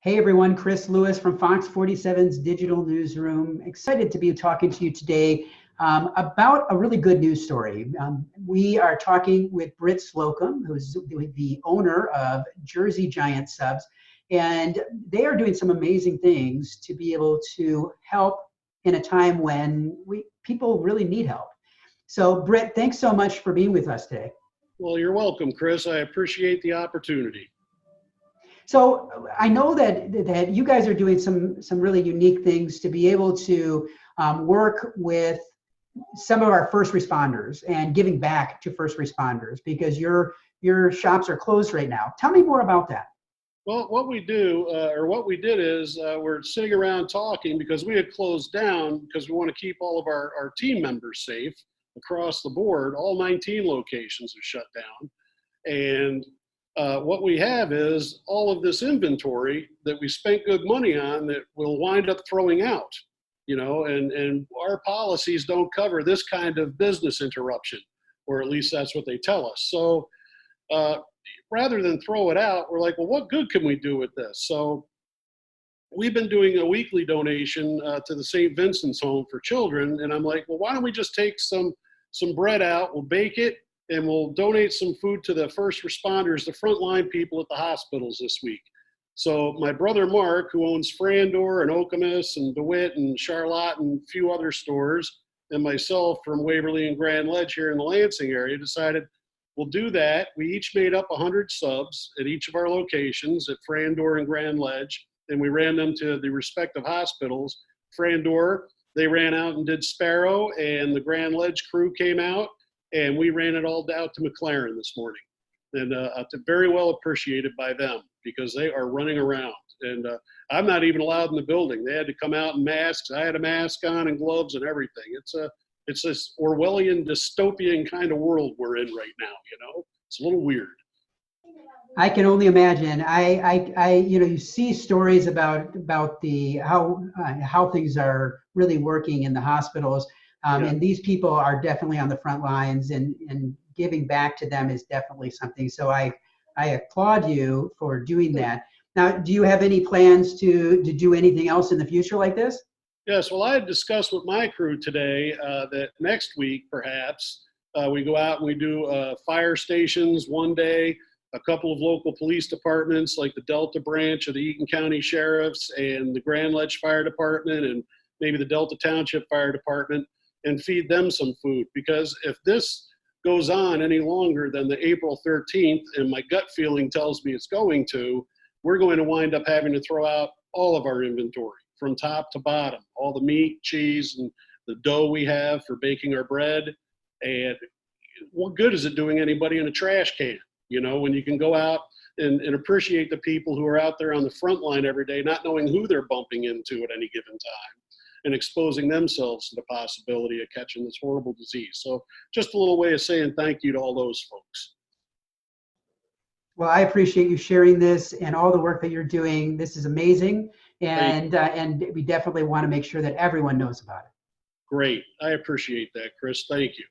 Hey everyone, Chris Lewis from Fox 47's Digital Newsroom. Excited to be talking to you today about a really good news story. We are talking with Britt Slocum, who's the owner of Jersey Giant Subs, and they are doing some amazing things to be able to help in a time when people really need help. So Britt, thanks so much for being with us today. Well, you're welcome, Chris. I appreciate the opportunity. So I know that you guys are doing some really unique things to be able to work with some of our first responders and giving back to first responders because your shops are closed right now. Tell me more about that. Well, what we do, or what we did is we're sitting around talking because we had closed down because we want to keep all of our team members safe across the board. All 19 locations are shut down. And what we have is all of this inventory that we spent good money on that we'll wind up throwing out, and our policies don't cover this kind of business interruption, or at least that's what they tell us. So rather than throw it out, we're like, well, what good can we do with this? So we've been doing a weekly donation to the St. Vincent's Home for Children. And I'm like, well, why don't we just take some bread out, we'll bake it, and we'll donate some food to the first responders, the frontline people at the hospitals this week. So my brother Mark, who owns Frandor and Okemos and DeWitt and Charlotte and a few other stores, and myself from Waverly and Grand Ledge here in the Lansing area, decided we'll do that. We each made up 100 subs at each of our locations at Frandor and Grand Ledge, and we ran them to the respective hospitals. Frandor, they ran out and did Sparrow, and the Grand Ledge crew came out, and we ran it all out to McLaren this morning. And very well appreciated by them because they are running around. And I'm not even allowed in the building. They had to come out in masks. I had a mask on and gloves and everything. It's this Orwellian dystopian kind of world we're in right now, It's a little weird. I can only imagine. You see stories about how things are really working in the hospitals. And these people are definitely on the front lines, and giving back to them is definitely something. So I applaud you for doing that. Now, do you have any plans to do anything else in the future like this? Yes, well, I had discussed with my crew today that next week, perhaps, we go out and we do fire stations one day, a couple of local police departments like the Delta branch of the Eaton County Sheriffs and the Grand Ledge Fire Department and maybe the Delta Township Fire Department, and feed them some food. Because if this goes on any longer than the April 13th, and my gut feeling tells me it's going to, we're going to wind up having to throw out all of our inventory from top to bottom, all the meat, cheese, and the dough we have for baking our bread. And what good is it doing anybody in a trash can? When you can go out and appreciate the people who are out there on the front line every day, not knowing who they're bumping into at any given time, and exposing themselves to the possibility of catching this horrible disease. So just a little way of saying thank you to all those folks. Well, I appreciate you sharing this and all the work that you're doing. This is amazing, and we definitely want to make sure that everyone knows about it. Great. I appreciate that, Chris. Thank you.